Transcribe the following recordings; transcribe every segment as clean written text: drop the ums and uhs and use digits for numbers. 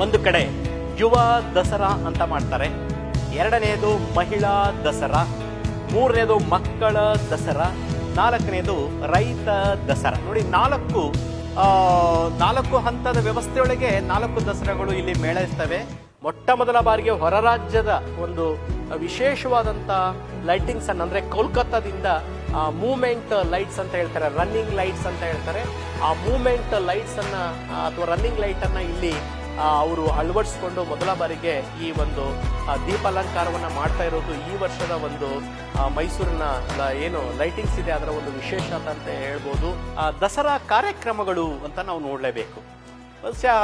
ಒಂದು ಕಡೆ ಯುವ ದಸರಾ ಅಂತ ಮಾಡ್ತಾರೆ, ಎರಡನೆಯದು ಮಹಿಳಾ ದಸರಾ, ಮೂರನೇದು ಮಕ್ಕಳ ದಸರಾ, ನಾಲ್ಕನೇದು ರೈತ ದಸರಾ. ನೋಡಿ, ನಾಲ್ಕು ಹಂತದ ವ್ಯವಸ್ಥೆಯೊಳಗೆ 4 ದಸರಾಗಳು ಇಲ್ಲಿ ಮೇಳೈಸ್ತವೆ. ಮೊಟ್ಟ ಮೊದಲ ಬಾರಿಗೆ ಹೊರ ರಾಜ್ಯದ ಒಂದು ವಿಶೇಷವಾದಂಥ ಲೈಟಿಂಗ್ಸ್ ಅನ್ನು, ಅಂದರೆ ಕೋಲ್ಕತ್ತಾದಿಂದ ಮೂವ್ಮೆಂಟ್ ಲೈಟ್ಸ್ ಅಂತ ಹೇಳ್ತಾರೆ, ರನ್ನಿಂಗ್ ಲೈಟ್ಸ್ ಅಂತ ಹೇಳ್ತಾರೆ, ಆ ಮೂವ್ಮೆಂಟ್ ಲೈಟ್ಸ್ ಅನ್ನ ಅಥವಾ ರನ್ನಿಂಗ್ ಲೈಟ್ ಅನ್ನ ಇಲ್ಲಿ ಅವರು ಅಳವಡಿಸಿಕೊಂಡು ಮೊದಲ ಬಾರಿಗೆ ಈ ಒಂದು ದೀಪಾಲಂಕಾರವನ್ನ ಮಾಡ್ತಾ ಇರೋದು ಈ ವರ್ಷದ ಒಂದು ಮೈಸೂರಿನ ಏನು ಲೈಟಿಂಗ್ಸ್ ಇದೆ ಅದರ ಒಂದು ವಿಶೇಷತೆ ಅಂತ ಹೇಳ್ಬೋದು. ದಸರಾ ಕಾರ್ಯಕ್ರಮಗಳು ಅಂತ ನಾವು ನೋಡಲೇಬೇಕು. ಬಹುಶಃ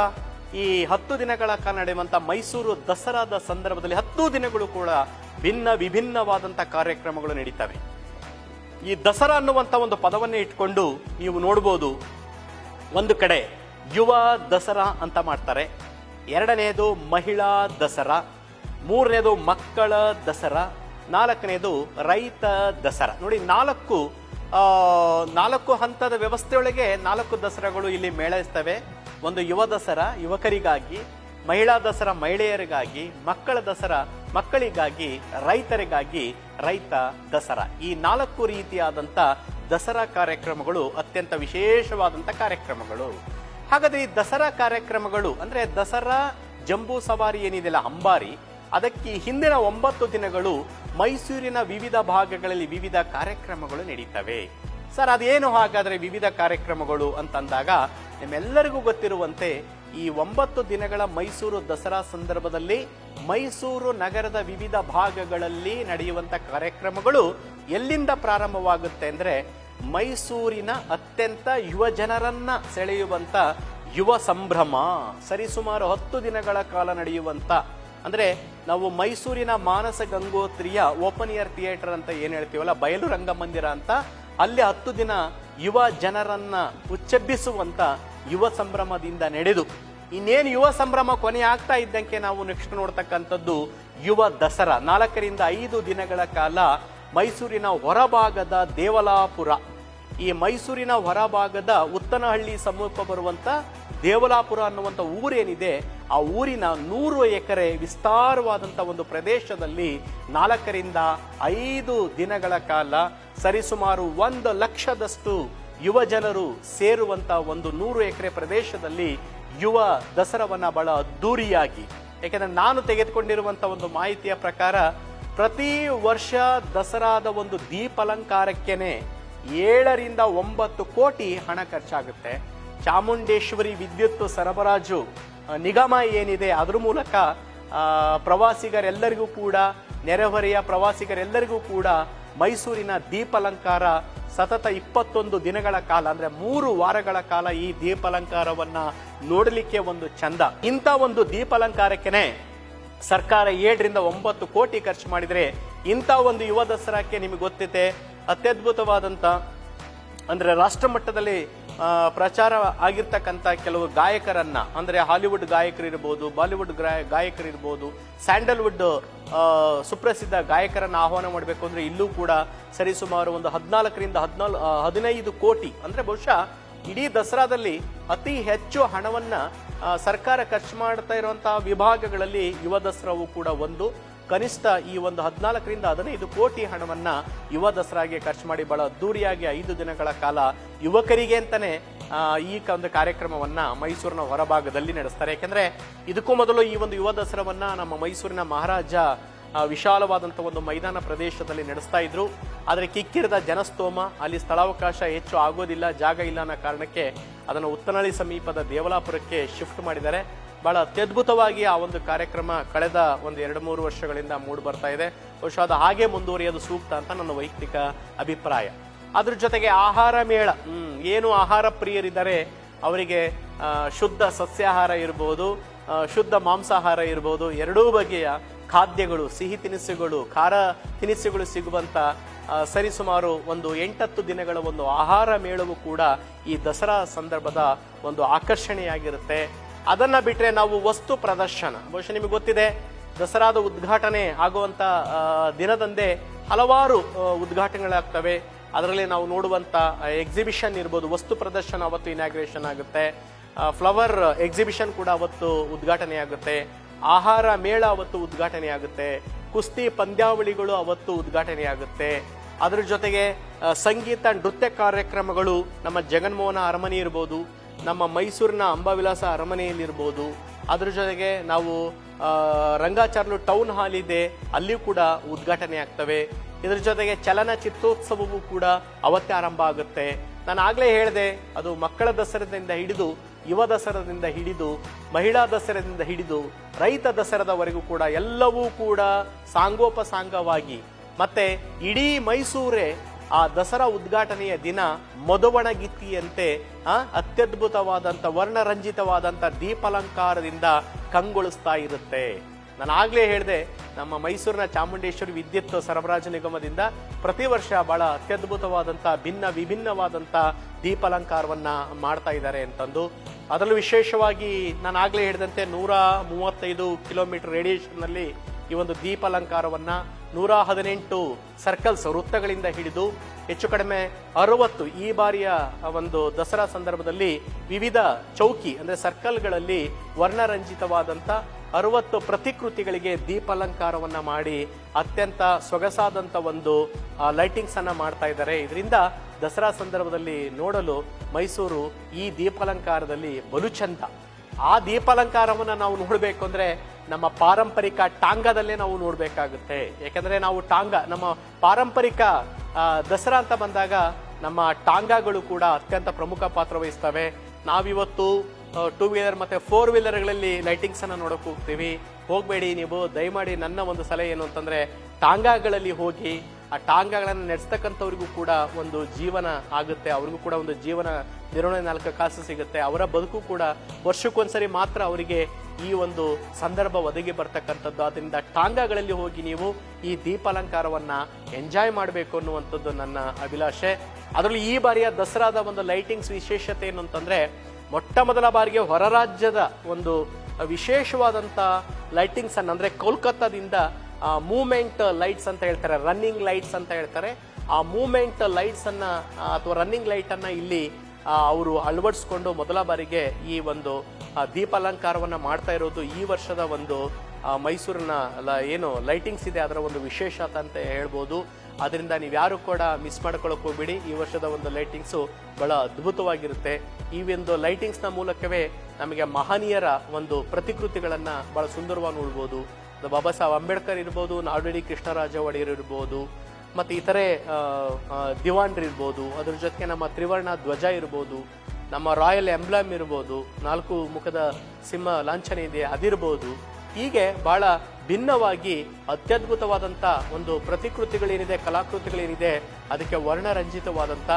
ಈ 10 ದಿನಗಳ ಕಾಲ ನಡೆಯುವಂಥ ಮೈಸೂರು ದಸರಾದ ಸಂದರ್ಭದಲ್ಲಿ 10 ದಿನಗಳು ಕೂಡ ವಿಭಿನ್ನವಾದಂಥ ಕಾರ್ಯಕ್ರಮಗಳು ನಡೀತವೆ. ಈ ದಸರಾ ಅನ್ನುವಂಥ ಒಂದು ಪದವನ್ನೇ ಇಟ್ಕೊಂಡು ನೀವು ನೋಡ್ಬೋದು, ಒಂದು ಕಡೆ ಯುವ ದಸರಾ ಅಂತ ಮಾಡ್ತಾರೆ, ಎರಡನೆಯದು ಮಹಿಳಾ ದಸರಾ, ಮೂರನೇದು ಮಕ್ಕಳ ದಸರಾ, ನಾಲ್ಕನೇದು ರೈತ ದಸರಾ. ನೋಡಿ, ನಾಲ್ಕು ಹಂತದ ವ್ಯವಸ್ಥೆಯೊಳಗೆ 4 ದಸರಾಗಳು ಇಲ್ಲಿ ಮೇಳೈಸ್ತವೆ. ಒಂದು ಯುವ ದಸರಾ ಯುವಕರಿಗಾಗಿ, ಮಹಿಳಾ ದಸರಾ ಮಹಿಳೆಯರಿಗಾಗಿ, ಮಕ್ಕಳ ದಸರಾ ಮಕ್ಕಳಿಗಾಗಿ, ರೈತರಿಗಾಗಿ ರೈತ ದಸರಾ. ಈ 4 ರೀತಿಯಾದಂಥ ದಸರಾ ಕಾರ್ಯಕ್ರಮಗಳು ಅತ್ಯಂತ ವಿಶೇಷವಾದಂಥ ಕಾರ್ಯಕ್ರಮಗಳು. ಹಾಗಾದ್ರೆ ಈ ದಸರಾ ಕಾರ್ಯಕ್ರಮಗಳು ಅಂದ್ರೆ ದಸರಾ ಜಂಬೂ ಸವಾರಿ ಏನಿದೆಯಲ್ಲ, ಅಂಬಾರಿ, ಅದಕ್ಕೆ ಹಿಂದಿನ 9 ದಿನಗಳು ಮೈಸೂರಿನ ವಿವಿಧ ಭಾಗಗಳಲ್ಲಿ ವಿವಿಧ ಕಾರ್ಯಕ್ರಮಗಳು ನಡೀತವೆ. ಸರ್, ಅದೇನು ಹಾಗಾದ್ರೆ ವಿವಿಧ ಕಾರ್ಯಕ್ರಮಗಳು ಅಂತಂದಾಗ, ನಿಮ್ಮೆಲ್ಲರಿಗೂ ಗೊತ್ತಿರುವಂತೆ ಈ 9 ದಿನಗಳ ಮೈಸೂರು ದಸರಾ ಸಂದರ್ಭದಲ್ಲಿ ಮೈಸೂರು ನಗರದ ವಿವಿಧ ಭಾಗಗಳಲ್ಲಿ ನಡೆಯುವಂತ ಕಾರ್ಯಕ್ರಮಗಳು ಎಲ್ಲಿಂದ ಪ್ರಾರಂಭವಾಗುತ್ತೆ ಅಂದ್ರೆ, ಮೈಸೂರಿನ ಅತ್ಯಂತ ಯುವ ಜನರನ್ನ ಸೆಳೆಯುವಂತ ಯುವ ಸಂಭ್ರಮ ಸರಿಸುಮಾರು 10 ದಿನಗಳ ಕಾಲ ನಡೆಯುವಂತ, ಅಂದ್ರೆ ನಾವು ಮೈಸೂರಿನ ಮಾನಸ ಗಂಗೋತ್ರಿಯ ಓಪನ್ ಏರ್ ಥಿಯೇಟರ್ ಅಂತ ಏನ್ ಹೇಳ್ತೀವಲ್ಲ, ಬಯಲು ರಂಗಮಂದಿರ ಅಂತ, ಅಲ್ಲಿ 10 ದಿನ ಯುವ ಜನರನ್ನ ಉಚ್ಚೆಬ್ಬಿಸುವಂತ ಯುವ ಸಂಭ್ರಮದಿಂದ ನಡೆದು ಇನ್ನೇನು ಯುವ ಸಂಭ್ರಮ ಕೊನೆ ಆಗ್ತಾ ಇದ್ದಂಗೆ ನಾವು ನೆಕ್ಸ್ಟ್ ನೋಡ್ತಕ್ಕಂಥದ್ದು ಯುವ ದಸರಾ. 4 ರಿಂದ 5 ದಿನಗಳ ಕಾಲ ಮೈಸೂರಿನ ಹೊರಭಾಗದ ದೇವಲಾಪುರ, ಈ ಮೈಸೂರಿನ ಹೊರಭಾಗದ ಉತ್ತನಹಳ್ಳಿ ಸಮೀಪ ಬರುವಂತ ದೇವಲಾಪುರ ಅನ್ನುವಂಥ ಊರೇನಿದೆ, ಆ ಊರಿನ 100 ಎಕರೆ ವಿಸ್ತಾರವಾದಂಥ ಒಂದು ಪ್ರದೇಶದಲ್ಲಿ 4 ರಿಂದ 5 ದಿನಗಳ ಕಾಲ ಸರಿಸುಮಾರು 1 ಲಕ್ಷದಷ್ಟು ಯುವ ಜನರು ಸೇರುವಂತ ಒಂದು 100 ಎಕರೆ ಪ್ರದೇಶದಲ್ಲಿ ಯುವ ದಸರಾವನ್ನ ಬಹಳ ಅದ್ದೂರಿಯಾಗಿ, ಯಾಕೆಂದ್ರೆ ನಾನು ತೆಗೆದುಕೊಂಡಿರುವಂತ ಒಂದು ಮಾಹಿತಿಯ ಪ್ರಕಾರ ಪ್ರತಿ ವರ್ಷ ದಸರಾದ ಒಂದು ದೀಪಾಲಂಕಾರಕ್ಕೆನೆ 7 ರಿಂದ 9 ಕೋಟಿ ಹಣ ಖರ್ಚಾಗುತ್ತೆ. ಚಾಮುಂಡೇಶ್ವರಿ ವಿದ್ಯುತ್ ಸರಬರಾಜು ನಿಗಮ ಏನಿದೆ ಅದರ ಮೂಲಕ ಪ್ರವಾಸಿಗರೆಲ್ಲರಿಗೂ ಕೂಡ, ನೆರೆಹೊರೆಯ ಪ್ರವಾಸಿಗರೆಲ್ಲರಿಗೂ ಕೂಡ ಮೈಸೂರಿನ ದೀಪಾಲಂಕಾರ ಸತತ 21 ದಿನಗಳ ಕಾಲ, ಅಂದ್ರೆ 3 ವಾರಗಳ ಕಾಲ ಈ ದೀಪಾಲಂಕಾರವನ್ನ ನೋಡಲಿಕ್ಕೆ ಒಂದು ಚಂದ. ಇಂಥ ಒಂದು ದೀಪಾಲಂಕಾರಕ್ಕೆನೆ ಸರ್ಕಾರ 7 ರಿಂದ 9 ಕೋಟಿ ಖರ್ಚು ಮಾಡಿದ್ರೆ, ಇಂಥ ಒಂದು ಯುವ ದಸರಾಕ್ಕೆ ನಿಮಗೆ ಗೊತ್ತಿದೆ ಅತ್ಯದ್ಭುತವಾದಂತ, ಅಂದ್ರೆ ರಾಷ್ಟ್ರ ಮಟ್ಟದಲ್ಲಿ ಪ್ರಚಾರ ಆಗಿರ್ತಕ್ಕಂಥ ಕೆಲವು ಗಾಯಕರನ್ನ, ಅಂದ್ರೆ ಹಾಲಿವುಡ್ ಗಾಯಕರು ಇರ್ಬೋದು, ಬಾಲಿವುಡ್ ಗಾಯಕರು ಇರ್ಬೋದು, ಸ್ಯಾಂಡಲ್ವುಡ್ ಸುಪ್ರಸಿದ್ಧ ಗಾಯಕರನ್ನ ಆಹ್ವಾನ ಮಾಡಬೇಕು ಅಂದ್ರೆ ಇಲ್ಲೂ ಕೂಡ ಸರಿಸುಮಾರು ಒಂದು 14 ರಿಂದ 15 ಕೋಟಿ, ಅಂದ್ರೆ ಬಹುಶಃ ಇಡೀ ದಸರಾದಲ್ಲಿ ಅತಿ ಹೆಚ್ಚು ಹಣವನ್ನ ಸರ್ಕಾರ ಖರ್ಚು ಮಾಡ್ತಾ ಇರುವಂತಹ ವಿಭಾಗಗಳಲ್ಲಿ ಯುವ ದಸರಾವು ಕೂಡ ಒಂದು. ಕನಿಷ್ಠ ಈ ಒಂದು 14 ರಿಂದ 15 ಕೋಟಿ ಹಣವನ್ನ ಯುವ ದಸರಾಗೆ ಖರ್ಚು ಮಾಡಿ ಬಹಳ ಅದ್ದೂರಿಯಾಗಿ 5 ದಿನಗಳ ಕಾಲ ಯುವಕರಿಗೆ ಅಂತಾನೆ ಈ ಒಂದು ಕಾರ್ಯಕ್ರಮವನ್ನ ಮೈಸೂರಿನ ಹೊರಭಾಗದಲ್ಲಿ ನಡೆಸ್ತಾರೆ. ಯಾಕೆಂದ್ರೆ ಇದಕ್ಕೂ ಮೊದಲು ಈ ಒಂದು ಯುವ ದಸರಾವನ್ನ ನಮ್ಮ ಮೈಸೂರಿನ ಮಹಾರಾಜ ವಿಶಾಲವಾದಂಥ ಒಂದು ಮೈದಾನ ಪ್ರದೇಶದಲ್ಲಿ ನಡೆಸ್ತಾ ಇದ್ರು. ಆದರೆ ಕಿಕ್ಕಿರಿದ ಜನಸ್ತೋಮ, ಅಲ್ಲಿ ಸ್ಥಳಾವಕಾಶ ಹೆಚ್ಚು ಆಗೋದಿಲ್ಲ, ಜಾಗ ಇಲ್ಲ ಅನ್ನೋ ಕಾರಣಕ್ಕೆ ಅದನ್ನು ಉತ್ತನಹಳ್ಳಿ ಸಮೀಪದ ದೇವಲಾಪುರಕ್ಕೆ ಶಿಫ್ಟ್ ಮಾಡಿದ್ದಾರೆ. ಬಹಳ ಅತ್ಯದ್ಭುತವಾಗಿ ಆ ಒಂದು ಕಾರ್ಯಕ್ರಮ ಕಳೆದ ಒಂದು 2-3 ವರ್ಷಗಳಿಂದ ಮೂಡಿ ಬರ್ತಾ ಇದೆ. ಬಹುಶಃ ಅದು ಹಾಗೆ ಮುಂದುವರಿಯೋದು ಸೂಕ್ತ ಅಂತ ನನ್ನ ವೈಯಕ್ತಿಕ ಅಭಿಪ್ರಾಯ. ಅದ್ರ ಜೊತೆಗೆ ಆಹಾರ ಮೇಳ, ಏನು ಆಹಾರ ಪ್ರಿಯರಿದ್ದಾರೆ ಅವರಿಗೆ ಶುದ್ಧ ಸಸ್ಯಾಹಾರ ಇರ್ಬೋದು, ಶುದ್ಧ ಮಾಂಸಾಹಾರ ಇರ್ಬೋದು, ಎರಡೂ ಬಗೆಯ ಖಾದ್ಯಗಳು, ಸಿಹಿ ತಿನಿಸುಗಳು, ಖಾರ ತಿನಿಸುಗಳು ಸಿಗುವಂತ ಸರಿಸುಮಾರು ಒಂದು 8-10 ದಿನಗಳ ಒಂದು ಆಹಾರ ಮೇಳವು ಕೂಡ ಈ ದಸರಾ ಸಂದರ್ಭದ ಒಂದು ಆಕರ್ಷಣೆಯಾಗಿರುತ್ತೆ. ಅದನ್ನ ಬಿಟ್ರೆ ನಾವು ವಸ್ತು ಪ್ರದರ್ಶನ, ಬಹುಶಃ ನಿಮಗೆ ಗೊತ್ತಿದೆ ದಸರಾದ ಉದ್ಘಾಟನೆ ಆಗುವಂತ ದಿನದಂದೇ ಹಲವಾರು ಉದ್ಘಾಟನೆಗಳಾಗ್ತವೆ. ಅದರಲ್ಲಿ ನಾವು ನೋಡುವಂತ ಎಕ್ಸಿಬಿಷನ್ ಇರ್ಬೋದು, ವಸ್ತು ಪ್ರದರ್ಶನ ಅವತ್ತು ಇನಾಗ್ರೇಷನ್ ಆಗುತ್ತೆ. ಫ್ಲವರ್ ಎಕ್ಸಿಬಿಷನ್ ಕೂಡ ಅವತ್ತು ಉದ್ಘಾಟನೆ ಆಗುತ್ತೆ, ಆಹಾರ ಮೇಳ ಅವತ್ತು ಉದ್ಘಾಟನೆ ಆಗುತ್ತೆ, ಕುಸ್ತಿ ಪಂದ್ಯಾವಳಿಗಳು ಅವತ್ತು ಉದ್ಘಾಟನೆ ಆಗುತ್ತೆ. ಅದರ ಜೊತೆಗೆ ಸಂಗೀತ ನೃತ್ಯ ಕಾರ್ಯಕ್ರಮಗಳು ನಮ್ಮ ಜಗನ್ಮೋಹನ ಅರಮನೆ ಇರ್ಬೋದು, ನಮ್ಮ ಮೈಸೂರಿನ ಅಂಬಾವಿಲಾಸ ಅರಮನೆಯಲ್ಲಿರ್ಬೋದು. ಅದ್ರ ಜೊತೆಗೆ ನಾವು ರಂಗಾಚಾರ್ಲು ಟೌನ್ ಹಾಲ್ ಇದೆ, ಅಲ್ಲಿಯೂ ಕೂಡ ಉದ್ಘಾಟನೆ ಆಗ್ತವೆ. ಇದ್ರ ಜೊತೆಗೆ ಚಲನಚಿತ್ರೋತ್ಸವವೂ ಕೂಡ ಅವತ್ತೇ ಆರಂಭ ಆಗುತ್ತೆ. ನಾನು ಆಗ್ಲೇ ಹೇಳಿದೆ, ಅದು ಮಕ್ಕಳ ದಸರಾದಿಂದ ಹಿಡಿದು, ಯುವ ದಸರಾದಿಂದ ಹಿಡಿದು, ಮಹಿಳಾ ದಸರಾದಿಂದ ಹಿಡಿದು, ರೈತ ದಸರಾದವರೆಗೂ ಕೂಡ ಎಲ್ಲವೂ ಕೂಡ ಸಾಂಗೋಪಸಾಂಗವಾಗಿ ಮತ್ತೆ ಇಡೀ ಮೈಸೂರೇ ಆ ದಸರಾ ಉದ್ಘಾಟನೆಯ ದಿನ ಮಧುವಣಗಿತ್ತಿಯಂತೆ ಅತ್ಯದ್ಭುತವಾದಂಥ ವರ್ಣರಂಜಿತವಾದಂಥ ದೀಪಾಲಂಕಾರದಿಂದ ಕಂಗೊಳಿಸ್ತಾ ಇರುತ್ತೆ. ನಾನು ಆಗ್ಲೇ ಹೇಳಿದೆ, ನಮ್ಮ ಮೈಸೂರಿನ ಚಾಮುಂಡೇಶ್ವರಿ ವಿದ್ಯುತ್ ಸರಬರಾಜು ನಿಗಮದಿಂದ ಪ್ರತಿ ವರ್ಷ ಬಹಳ ಅತ್ಯದ್ಭುತವಾದಂಥ ವಿಭಿನ್ನವಾದಂಥ ದೀಪಾಲಂಕಾರವನ್ನ ಮಾಡ್ತಾ ಇದ್ದಾರೆ ಅಂತಂದು. ಅದರಲ್ಲೂ ವಿಶೇಷವಾಗಿ ನಾನು ಆಗ್ಲೇ ಹೇಳಿದಂತೆ 135 ಕಿಲೋಮೀಟರ್ ರೇಡಿಯೇಷನ್ನಲ್ಲಿ ಈ ಒಂದು ದೀಪಾಲಂಕಾರವನ್ನ 118 ಸರ್ಕಲ್ಸ್ ವೃತ್ತಗಳಿಂದ ಹಿಡಿದು ಹೆಚ್ಚು ಕಡಿಮೆ 60 ಈ ಬಾರಿಯ ಒಂದು ದಸರಾ ಸಂದರ್ಭದಲ್ಲಿ ವಿವಿಧ ಚೌಕಿ ಅಂದ್ರೆ ಸರ್ಕಲ್ಗಳಲ್ಲಿ ವರ್ಣರಂಜಿತವಾದಂಥ 60 ಪ್ರತಿಕೃತಿಗಳಿಗೆ ದೀಪಾಲಂಕಾರವನ್ನ ಮಾಡಿ ಅತ್ಯಂತ ಸೊಗಸಾದಂಥ ಒಂದು ಲೈಟಿಂಗ್ಸ್ ಅನ್ನ ಮಾಡ್ತಾ ಇದ್ದಾರೆ. ಇದರಿಂದ ದಸರಾ ಸಂದರ್ಭದಲ್ಲಿ ನೋಡಲು ಮೈಸೂರು ಈ ದೀಪಾಲಂಕಾರದಲ್ಲಿ ಬಲು ಚಂದ. ಆ ದೀಪಾಲಂಕಾರವನ್ನು ನಾವು ನೋಡಬೇಕು ಅಂದ್ರೆ ನಮ್ಮ ಪಾರಂಪರಿಕ ಟಾಂಗಾದಲ್ಲೇ ನಾವು ನೋಡಬೇಕಾಗುತ್ತೆ. ಯಾಕಂದ್ರೆ ನಾವು ನಮ್ಮ ಪಾರಂಪರಿಕ ದಸರಾ ಅಂತ ಬಂದಾಗ ನಮ್ಮ ಟಾಂಗಾಗಳು ಕೂಡ ಅತ್ಯಂತ ಪ್ರಮುಖ ಪಾತ್ರ ವಹಿಸ್ತವೆ. ನಾವಿವತ್ತು 2 ವೀಲರ್ ಮತ್ತೆ 4 ವೀಲರ್ಗಳಲ್ಲಿ ಲೈಟಿಂಗ್ಸ್ ಅನ್ನ ನೋಡಕ್ ಹೋಗ್ತೀವಿ. ಹೋಗ್ಬೇಡಿ ನೀವು, ದಯಮಾಡಿ ನನ್ನ ಒಂದು ಸಲಹೆ ಏನು ಅಂತಂದ್ರೆ ಟಾಂಗಾಗಳಲ್ಲಿ ಹೋಗಿ ಆ ಟಾಂಗಾಗಳನ್ನು ನಡೆಸ್ತಕ್ಕಂಥವ್ರಿಗೂ ಕೂಡ ಒಂದು ಜೀವನ ಆಗುತ್ತೆ, ಅವ್ರಿಗೂ ಕೂಡ ಒಂದು ಜೀವನ ನಿರ್ವಹಣೆ 4 ಕಾಸು ಸಿಗುತ್ತೆ. ಅವರ ಬದುಕು ಕೂಡ ವರ್ಷಕ್ಕೊಂದ್ಸರಿ ಮಾತ್ರ ಅವರಿಗೆ ಈ ಒಂದು ಸಂದರ್ಭ ಒದಗಿ ಬರ್ತಕ್ಕಂಥದ್ದು. ಅದರಿಂದ ಟಾಂಗಾಗಳಲ್ಲಿ ಹೋಗಿ ನೀವು ಈ ದೀಪಾಲಂಕಾರವನ್ನ ಎಂಜಾಯ್ ಮಾಡಬೇಕು ಅನ್ನುವಂಥದ್ದು ನನ್ನ ಅಭಿಲಾಷೆ. ಅದರಲ್ಲಿ ಈ ಬಾರಿಯ ದಸರಾದ ಒಂದು ಲೈಟಿಂಗ್ಸ್ ವಿಶೇಷತೆ ಏನು ಅಂತಂದ್ರೆ, ಮೊಟ್ಟ ಮೊದಲ ಬಾರಿಗೆ ಹೊರ ರಾಜ್ಯದ ಒಂದು ವಿಶೇಷವಾದಂಥ ಲೈಟಿಂಗ್ಸ್ ಅನ್ನ ಅಂದ್ರೆ ಕೋಲ್ಕತ್ತಾದಿಂದ ಮೂವ್ಮೆಂಟ್ ಲೈಟ್ಸ್ ಅಂತ ಹೇಳ್ತಾರೆ, ರನ್ನಿಂಗ್ ಲೈಟ್ಸ್ ಅಂತ ಹೇಳ್ತಾರೆ. ಆ ಮೂವ್ಮೆಂಟ್ ಲೈಟ್ಸ್ ಅನ್ನ ಅಥವಾ ರನ್ನಿಂಗ್ ಲೈಟ್ ಅನ್ನ ಇಲ್ಲಿ ಅವರು ಅಳವಡಿಸ್ಕೊಂಡು ಮೊದಲ ಬಾರಿಗೆ ಈ ಒಂದು ದೀಪಾಲಂಕಾರವನ್ನ ಮಾಡ್ತಾ ಇರೋದು ಈ ವರ್ಷದ ಒಂದು ಮೈಸೂರಿನ ಏನು ಲೈಟಿಂಗ್ಸ್ ಇದೆ ಅದರ ಒಂದು ವಿಶೇಷತೆ ಅಂತ ಹೇಳ್ಬೋದು. ಅದರಿಂದ ನೀವು ಯಾರು ಕೂಡ ಮಿಸ್ ಮಾಡ್ಕೊಳ್ಳೋಕೆ ಹೋಗ್ಬೇಡಿ. ಈ ವರ್ಷದ ಒಂದು ಲೈಟಿಂಗ್ಸು ಬಹಳ ಅದ್ಭುತವಾಗಿರುತ್ತೆ. ಈ ಒಂದು ಲೈಟಿಂಗ್ಸ್ನ ಮೂಲಕವೇ ನಮಗೆ ಮಹನೀಯರ ಒಂದು ಪ್ರತಿಕೃತಿಗಳನ್ನ ಬಹಳ ಸುಂದರವಾಗಿ ನೋಡ್ಬೋದು. ಬಾಬಾ ಸಾಹೇಬ್ ಅಂಬೇಡ್ಕರ್ ಇರ್ಬೋದು, ನಾಲ್ವಡಿ ಕೃಷ್ಣರಾಜ ಒಡೆಯರ್ ಇರ್ಬೋದು, ಮತ್ತು ಇತರೆ ದಿವಾನ್ರು ಇರ್ಬೋದು, ಅದ್ರ ಜೊತೆಗೆ ನಮ್ಮ ತ್ರಿವರ್ಣ ಧ್ವಜ ಇರ್ಬೋದು, ನಮ್ಮ ರಾಯಲ್ ಎಂಬ್ಲಮ್ ಇರ್ಬೋದು, 4 ಮುಖದ ಸಿಂಹ ಲಾಂಛನ ಇದೆ ಅದಿರ್ಬೋದು. ಹೀಗೆ ಬಹಳ ಭಿನ್ನವಾಗಿ ಅತ್ಯದ್ಭುತವಾದಂಥ ಒಂದು ಪ್ರತಿಕೃತಿಗಳೇನಿದೆ, ಕಲಾಕೃತಿಗಳೇನಿದೆ, ಅದಕ್ಕೆ ವರ್ಣರಂಜಿತವಾದಂಥ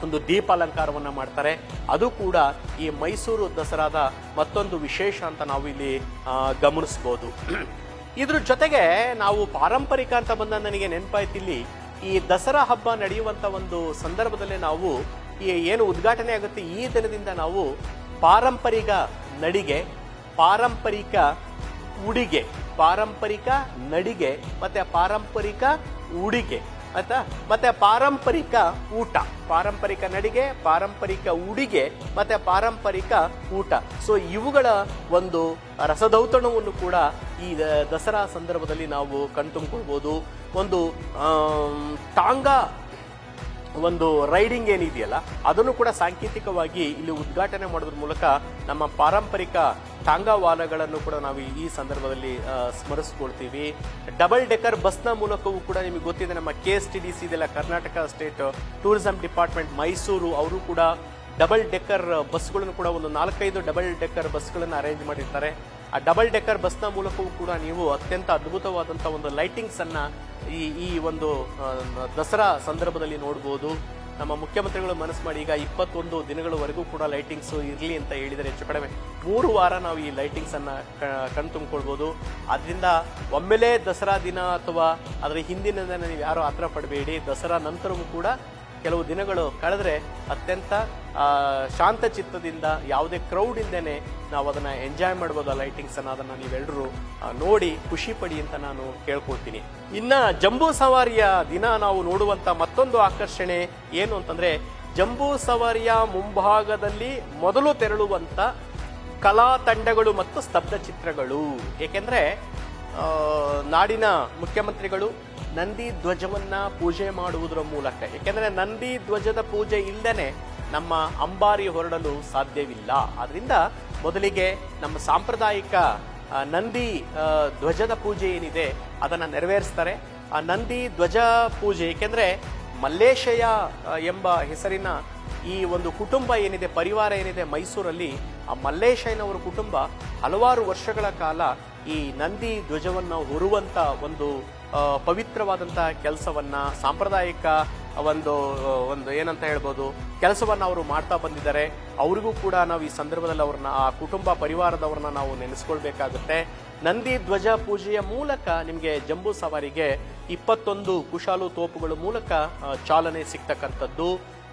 ಒಂದು ದೀಪಾಲಂಕಾರವನ್ನ ಮಾಡ್ತಾರೆ. ಅದು ಕೂಡ ಈ ಮೈಸೂರು ದಸರಾದ ಮತ್ತೊಂದು ವಿಶೇಷ ಅಂತ ನಾವು ಇಲ್ಲಿ ಗಮನಿಸ್ಬೋದು. ಇದ್ರ ಜೊತೆಗೆ ನಾವು ಪಾರಂಪರಿಕ ಅಂತ ಬಂದ ನನಗೆ ನೆನಪಾಯ್ತಿಲ್ಲಿ ಈ ದಸರಾ ಹಬ್ಬ ನಡೆಯುವಂತ ಒಂದು ಸಂದರ್ಭದಲ್ಲೇ ನಾವು ಈ ಏನು ಉದ್ಘಾಟನೆ ಆಗುತ್ತೆ ಈ ದಿನದಿಂದ ನಾವು ಪಾರಂಪರಿಕ ನಡಿಗೆ, ಪಾರಂಪರಿಕ ಉಡಿಗೆ, ಪಾರಂಪರಿಕ ನಡಿಗೆ ಮತ್ತೆ ಪಾರಂಪರಿಕ ಉಡಿಗೆ ಆಯ್ತಾ, ಮತ್ತೆ ಪಾರಂಪರಿಕ ಊಟ, ಪಾರಂಪರಿಕ ನಡಿಗೆ, ಪಾರಂಪರಿಕ ಉಡಿಗೆ ಮತ್ತೆ ಪಾರಂಪರಿಕ ಊಟ. ಸೊ ಇವುಗಳ ಒಂದು ರಸದೌತಣವನ್ನು ಕೂಡ ಈ ದಸರಾ ಸಂದರ್ಭದಲ್ಲಿ ನಾವು ಕಣ್ತುಂಬಿಕೊಳ್ಬೋದು. ಒಂದು ಟಾಂಗಾ ಒಂದು ರೈಡಿಂಗ್ ಏನಿದೆಯಲ್ಲ ಅದನ್ನು ಕೂಡ ಸಾಂಕೇತಿಕವಾಗಿ ಇಲ್ಲಿ ಉದ್ಘಾಟನೆ ಮಾಡೋದ್ರ ಮೂಲಕ ನಮ್ಮ ಪಾರಂಪರಿಕ ಟಾಂಗಾ ವಾಹನಗಳನ್ನು ಕೂಡ ನಾವು ಈ ಸಂದರ್ಭದಲ್ಲಿ ಸ್ಮರಿಸ್ಕೊಳ್ತೀವಿ. ಡಬಲ್ ಡೆಕರ್ ಬಸ್ನ ಮೂಲಕವೂ ಕೂಡ ನಿಮಗೆ ಗೊತ್ತಿದೆ, ನಮ್ಮ KSTDC ಇದೆಲ್ಲ Karnataka state tourism department Mysuru ಅವರು ಕೂಡ ಡಬಲ್ ಡೆಕ್ಕರ್ ಬಸ್ಗಳನ್ನು ಕೂಡ ಒಂದು 4-5 ಡಬಲ್ ಡೆಕ್ಕರ್ ಬಸ್ಗಳನ್ನು ಅರೇಂಜ್ ಮಾಡಿರ್ತಾರೆ. ಆ ಡಬಲ್ ಡೆಕ್ಕರ್ ಬಸ್ನ ಮೂಲಕವೂ ಕೂಡ ನೀವು ಅತ್ಯಂತ ಅದ್ಭುತವಾದಂಥ ಒಂದು ಲೈಟಿಂಗ್ಸ್ ಅನ್ನ ಈ ಒಂದು ದಸರಾ ಸಂದರ್ಭದಲ್ಲಿ ನೋಡ್ಬೋದು. ನಮ್ಮ ಮುಖ್ಯಮಂತ್ರಿಗಳು ಮನಸ್ಸು ಮಾಡಿ ಈಗ 21 ದಿನಗಳವರೆಗೂ ಕೂಡ ಲೈಟಿಂಗ್ಸ್ ಇರಲಿ ಅಂತ ಹೇಳಿದರೆ ಹೆಚ್ಚು ಕಡಿಮೆ 3 ವಾರ ನಾವು ಈ ಲೈಟಿಂಗ್ಸ್ ಅನ್ನ ಕಣ್ತುಂಬಿಕೊಳ್ಬೋದು. ಅದರಿಂದ ಒಮ್ಮೆಲೇ ದಸರಾ ದಿನ ಅಥವಾ ಅದರ ಹಿಂದಿನ ದಿನ ನೀವು ಯಾರು ಆತರ ಪಡಬೇಡಿ. ದಸರಾ ನಂತರವೂ ಕೂಡ ಕೆಲವು ದಿನಗಳು ಕಳೆದ್ರೆ ಅತ್ಯಂತ ಶಾಂತ ಚಿತ್ತದಿಂದ ಯಾವುದೇ ಕ್ರೌಡ್ ಇಲ್ದೇನೆ ನಾವು ಅದನ್ನ ಎಂಜಾಯ್ ಮಾಡ್ಬೋದು. ಆ ಲೈಟಿಂಗ್ಸ್ ಅನ್ನ ಅದನ್ನ ನೀವೆಲ್ಲರೂ ನೋಡಿ ಖುಷಿ ಪಡಿ ಅಂತ ನಾನು ಕೇಳ್ಕೊಳ್ತೀನಿ. ಇನ್ನ ಜಂಬೂ ಸವಾರಿಯ ದಿನ ನಾವು ನೋಡುವಂತ ಮತ್ತೊಂದು ಆಕರ್ಷಣೆ ಏನು ಅಂತಂದ್ರೆ ಜಂಬೂ ಸವಾರಿಯ ಮುಂಭಾಗದಲ್ಲಿ ಮೊದಲು ತೆರಳುವಂತ ಕಲಾ ತಂಡಗಳು ಮತ್ತು ಸ್ತಬ್ಧ ಚಿತ್ರಗಳು. ಏಕೆಂದ್ರೆ ನಾಡಿನ ಮುಖ್ಯಮಂತ್ರಿಗಳು ನಂದಿ ಧ್ವಜವನ್ನ ಪೂಜೆ ಮಾಡುವುದರ ಮೂಲಕ, ಏಕೆಂದ್ರೆ ನಂದಿ ಧ್ವಜದ ಪೂಜೆ ಇಲ್ಲದೇನೆ ನಮ್ಮ ಅಂಬಾರಿ ಹೊರಡಲು ಸಾಧ್ಯವಿಲ್ಲ. ಆದ್ರಿಂದ ಮೊದಲಿಗೆ ನಮ್ಮ ಸಾಂಪ್ರದಾಯಿಕ ನಂದಿ ಧ್ವಜದ ಪೂಜೆ ಏನಿದೆ ಅದನ್ನ ನೆರವೇರಿಸ್ತಾರೆ. ಆ ನಂದಿ ಧ್ವಜ ಪೂಜೆ, ಏಕೆಂದ್ರೆ ಮಲ್ಲೇಶಯ್ಯ ಎಂಬ ಹೆಸರಿನ ಈ ಒಂದು ಕುಟುಂಬ ಏನಿದೆ, ಪರಿವಾರ ಏನಿದೆ ಮೈಸೂರಲ್ಲಿ, ಆ ಮಲ್ಲೇಶಯ್ಯನವರ ಕುಟುಂಬ ಹಲವಾರು ವರ್ಷಗಳ ಕಾಲ ಈ ನಂದಿ ಧ್ವಜವನ್ನು ಹೊರುವಂತ ಒಂದು ಪವಿತ್ರವಾದಂಥ ಕೆಲಸವನ್ನ, ಸಾಂಪ್ರದಾಯಿಕ ಒಂದು ಏನಂತ ಹೇಳ್ಬೋದು ಕೆಲಸವನ್ನ ಅವರು ಮಾಡ್ತಾ ಬಂದಿದ್ದಾರೆ. ಅವರಿಗೂ ಕೂಡ ನಾವು ಈ ಸಂದರ್ಭದಲ್ಲಿ ಅವ್ರನ್ನ, ಆ ಕುಟುಂಬ ಪರಿವಾರದವ್ರನ್ನ ನಾವು ನೆನೆಸ್ಕೊಳ್ಬೇಕಾಗುತ್ತೆ. ನಂದಿ ಧ್ವಜ ಪೂಜೆಯ ಮೂಲಕ ನಿಮಗೆ ಜಂಬೂ ಸವಾರಿಗೆ 21 ಕುಶಾಲು ತೋಪುಗಳ ಮೂಲಕ ಚಾಲನೆ ಸಿಗ್ತಕ್ಕಂಥದ್ದು.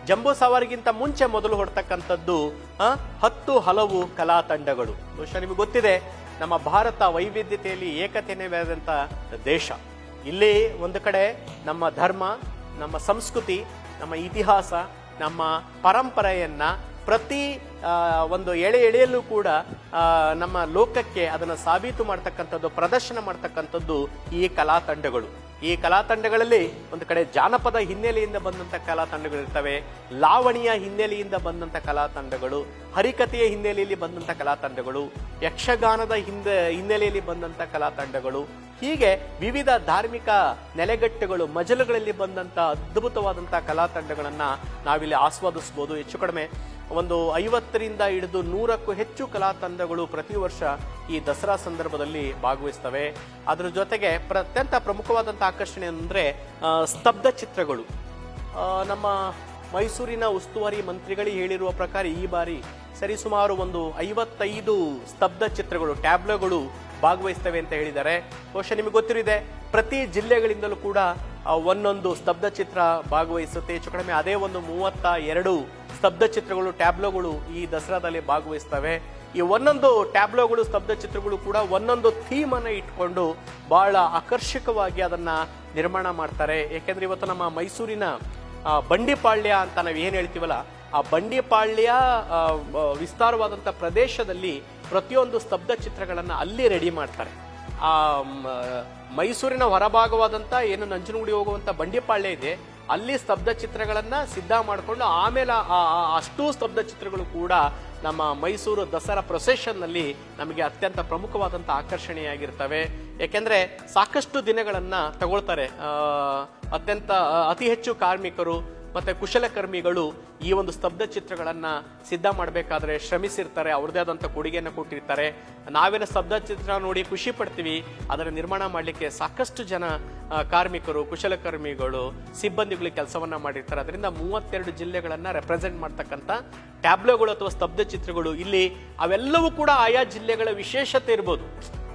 ಜಂಬೂ ಸವಾರಿಗಿಂತ ಮುಂಚೆ ಮೊದಲು ಹೊರತಕ್ಕಂಥದ್ದು 10 ಹಲವು ಕಲಾ ತಂಡಗಳು. ಬಹುಶಃ ನಿಮಗೆ ಗೊತ್ತಿದೆ, ನಮ್ಮ ಭಾರತ ವೈವಿಧ್ಯತೆಯಲ್ಲಿ ಏಕತೆಯವಾದಂಥ ದೇಶ. ಇಲ್ಲಿ ಒಂದು ಕಡೆ ನಮ್ಮ ಧರ್ಮ, ನಮ್ಮ ಸಂಸ್ಕೃತಿ, ನಮ್ಮ ಇತಿಹಾಸ, ನಮ್ಮ ಪರಂಪರೆಯನ್ನ ಪ್ರತಿ ಒಂದು ಎಳೆಯಲ್ಲೂ ಕೂಡ ನಮ್ಮ ಲೋಕಕ್ಕೆ ಅದನ್ನು ಸಾಬೀತು ಮಾಡ್ತಕ್ಕಂಥದ್ದು, ಪ್ರದರ್ಶನ ಮಾಡ್ತಕ್ಕಂಥದ್ದು ಈ ಕಲಾ ತಂಡಗಳು. ಈ ಕಲಾ ತಂಡಗಳಲ್ಲಿ ಒಂದು ಕಡೆ ಜಾನಪದ ಹಿನ್ನೆಲೆಯಿಂದ ಬಂದಂಥ ಕಲಾ ತಂಡಗಳಿರ್ತವೆ, ಲಾವಣಿಯ ಹಿನ್ನೆಲೆಯಿಂದ ಬಂದಂಥ ಕಲಾ ತಂಡಗಳು, ಹರಿಕಥೆಯ ಹಿನ್ನೆಲೆಯಲ್ಲಿ ಬಂದಂಥ ಕಲಾ ತಂಡಗಳು, ಯಕ್ಷಗಾನದ ಹಿನ್ನೆಲೆಯಲ್ಲಿ ಬಂದಂಥ ಕಲಾ ತಂಡಗಳು, ಹೀಗೆ ವಿವಿಧ ಧಾರ್ಮಿಕ ನೆಲೆಗಟ್ಟುಗಳು, ಮಜಲುಗಳಲ್ಲಿ ಬಂದಂಥ ಅದ್ಭುತವಾದಂಥ ಕಲಾ ತಂಡಗಳನ್ನ ನಾವಿಲ್ಲಿ ಆಸ್ವಾದಿಸಬಹುದು. ಹೆಚ್ಚು ಕಡಿಮೆ ಒಂದು 50ರಿಂದ ಹಿಡಿದು 100ಕ್ಕೂ ಹೆಚ್ಚು ಕಲಾ ತಂಡಗಳು ಪ್ರತಿ ವರ್ಷ ಈ ದಸರಾ ಸಂದರ್ಭದಲ್ಲಿ ಭಾಗವಹಿಸ್ತವೆ. ಅದರ ಜೊತೆಗೆ ಅತ್ಯಂತ ಪ್ರಮುಖವಾದಂಥ ಆಕರ್ಷಣೆ ಅಂದರೆ ಸ್ತಬ್ಧ ಚಿತ್ರಗಳು. ನಮ್ಮ ಮೈಸೂರಿನ ಉಸ್ತುವಾರಿ ಮಂತ್ರಿಗಳು ಹೇಳಿರುವ ಪ್ರಕಾರ ಈ ಬಾರಿ ಸರಿಸುಮಾರು ಒಂದು 55 ಸ್ತಬ್ಧ ಚಿತ್ರಗಳು, ಟ್ಯಾಬ್ಲೋಗಳು ಭಾಗವಹಿಸ್ತವೆ ಅಂತ ಹೇಳಿದ್ದಾರೆ. ಬಹುಶಃ ನಿಮಗೆ ಗೊತ್ತಿರಿದೆ, ಪ್ರತಿ ಜಿಲ್ಲೆಗಳಿಂದಲೂ ಕೂಡ ಒಂದೊಂದು ಸ್ತಬ್ಧ ಚಿತ್ರ ಭಾಗವಹಿಸುತ್ತೆ. ಹೆಚ್ಚು ಕಡಿಮೆ ಅದೇ ಒಂದು 32 ಸ್ತಬ್ಧ ಚಿತ್ರಗಳು, ಟ್ಯಾಬ್ಲೋಗಳು ಈ ದಸರಾದಲ್ಲಿ ಭಾಗವಹಿಸ್ತವೆ. ಈ ಒಂದೊಂದು ಟ್ಯಾಬ್ಲೋಗಳು, ಸ್ತಬ್ಧ ಚಿತ್ರಗಳು ಕೂಡ ಒಂದೊಂದು ಥೀಮ್ ಅನ್ನು ಇಟ್ಕೊಂಡು ಬಹಳ ಆಕರ್ಷಕವಾಗಿ ಅದನ್ನ ನಿರ್ಮಾಣ ಮಾಡ್ತಾರೆ. ಏಕೆಂದ್ರೆ ಇವತ್ತು ನಮ್ಮ ಮೈಸೂರಿನ ಬಂಡಿಪಾಳ್ಯ ಅಂತ ನಾವು ಏನು ಹೇಳ್ತೀವಲ್ಲ, ಆ ಬಂಡಿಪಾಳ್ಯ ವಿಸ್ತಾರವಾದಂಥ ಪ್ರದೇಶದಲ್ಲಿ ಪ್ರತಿಯೊಂದು ಸ್ತಬ್ಧ ಚಿತ್ರಗಳನ್ನು ಅಲ್ಲಿ ರೆಡಿ ಮಾಡ್ತಾರೆ. ಆ ಮೈಸೂರಿನ ಹೊರಭಾಗವಾದಂಥ ಏನು ನಂಜನಗೂಡಿ ಹೋಗುವಂಥ ಬಂಡಿಪಾಳ್ಯ ಇದೆ, ಅಲ್ಲಿ ಸ್ತಬ್ಧ ಚಿತ್ರಗಳನ್ನ ಸಿದ್ಧ ಮಾಡಿಕೊಂಡು ಆಮೇಲೆ ಅಷ್ಟೂ ಸ್ತಬ್ಧ ಚಿತ್ರಗಳು ಕೂಡ ನಮ್ಮ ಮೈಸೂರು ದಸರಾ ಪ್ರೊಸೆಷನ್ನಲ್ಲಿ ನಮಗೆ ಅತ್ಯಂತ ಪ್ರಮುಖವಾದಂಥ ಆಕರ್ಷಣೆಯಾಗಿರ್ತವೆ. ಏಕೆಂದ್ರೆ ಸಾಕಷ್ಟು ದಿನಗಳನ್ನ ತಗೊಳ್ತಾರೆ. ಅತಿ ಹೆಚ್ಚು ಕಾರ್ಮಿಕರು ಮತ್ತೆ ಕುಶಲಕರ್ಮಿಗಳು ಈ ಒಂದು ಸ್ತಬ್ಧ ಚಿತ್ರಗಳನ್ನ ಸಿದ್ಧ ಮಾಡಬೇಕಾದ್ರೆ ಶ್ರಮಿಸಿರ್ತಾರೆ, ಅವ್ರದೇ ಆದಂಥ ಕೊಡುಗೆಯನ್ನು ಕೊಟ್ಟಿರ್ತಾರೆ. ನಾವೇನು ಸ್ತಬ್ಧ ಚಿತ್ರ ನೋಡಿ ಖುಷಿ ಪಡ್ತೀವಿ, ಅದರ ನಿರ್ಮಾಣ ಮಾಡಲಿಕ್ಕೆ ಸಾಕಷ್ಟು ಜನ ಕಾರ್ಮಿಕರು, ಕುಶಲಕರ್ಮಿಗಳು, ಸಿಬ್ಬಂದಿಗಳು ಕೆಲಸವನ್ನ ಮಾಡಿರ್ತಾರೆ. ಅದರಿಂದ 32 ಜಿಲ್ಲೆಗಳನ್ನ ರೆಪ್ರೆಸೆಂಟ್ ಮಾಡ್ತಕ್ಕಂಥ ಟ್ಯಾಬ್ಲೋಗಳು ಅಥವಾ ಸ್ತಬ್ಧ ಚಿತ್ರಗಳು ಇಲ್ಲಿ, ಅವೆಲ್ಲವೂ ಕೂಡ ಆಯಾ ಜಿಲ್ಲೆಗಳ ವಿಶೇಷತೆ ಇರ್ಬೋದು.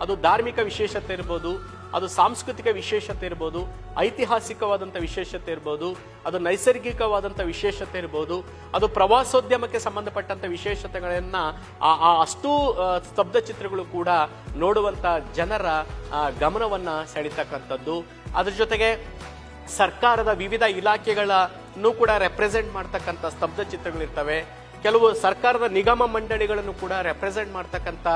ಅದು ಧಾರ್ಮಿಕ ವಿಶೇಷತೆ ಇರ್ಬೋದು, ಅದು ಸಾಂಸ್ಕೃತಿಕ ವಿಶೇಷತೆ ಇರ್ಬೋದು, ಐತಿಹಾಸಿಕವಾದಂಥ ವಿಶೇಷತೆ ಇರ್ಬೋದು, ಅದು ನೈಸರ್ಗಿಕವಾದಂಥ ವಿಶೇಷತೆ ಇರ್ಬೋದು, ಅದು ಪ್ರವಾಸೋದ್ಯಮಕ್ಕೆ ಸಂಬಂಧಪಟ್ಟಂಥ ವಿಶೇಷತೆಗಳನ್ನ ಅಷ್ಟೂ ಸ್ತಬ್ಧ ಚಿತ್ರಗಳು ಕೂಡ ನೋಡುವಂಥ ಜನರ ಗಮನವನ್ನ ಸೆಳೀತಕ್ಕಂಥದ್ದು. ಅದ್ರ ಜೊತೆಗೆ ಸರ್ಕಾರದ ವಿವಿಧ ಇಲಾಖೆಗಳನ್ನು ಕೂಡ ರೆಪ್ರೆಸೆಂಟ್ ಮಾಡ್ತಕ್ಕಂಥ ಸ್ತಬ್ಧ ಚಿತ್ರಗಳಿರ್ತವೆ. ಕೆಲವು ಸರ್ಕಾರದ ನಿಗಮ ಮಂಡಳಿಗಳನ್ನು ಕೂಡ ರೆಪ್ರೆಸೆಂಟ್ ಮಾಡ್ತಕ್ಕಂಥ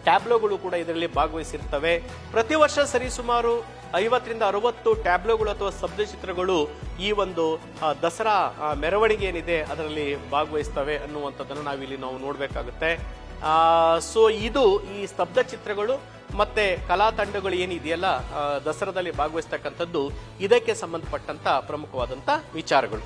ಟ್ಯಾಬ್ಲೋಗಳು ಕೂಡ ಇದರಲ್ಲಿ ಭಾಗವಹಿಸಿರ್ತವೆ. ಪ್ರತಿ ವರ್ಷ ಸರಿಸುಮಾರು 50ರಿಂದ 60 ಟ್ಯಾಬ್ಲೋಗಳು ಅಥವಾ ಸ್ತಬ್ಧ ಚಿತ್ರಗಳು ಈ ಒಂದು ದಸರಾ ಮೆರವಣಿಗೆ ಏನಿದೆ ಅದರಲ್ಲಿ ಭಾಗವಹಿಸ್ತವೆ ಅನ್ನುವಂಥದ್ದನ್ನು ನಾವು ನೋಡಬೇಕಾಗುತ್ತೆ. ಸೊ ಇದು ಈ ಸ್ತಬ್ಧ ಚಿತ್ರಗಳು ಮತ್ತೆ ಕಲಾ ತಂಡಗಳು ಏನಿದೆಯಲ್ಲ ದಸರಾದಲ್ಲಿ ಭಾಗವಹಿಸ್ತಕ್ಕಂಥದ್ದು, ಇದಕ್ಕೆ ಸಂಬಂಧಪಟ್ಟಂತ ಪ್ರಮುಖವಾದಂಥ ವಿಚಾರಗಳು.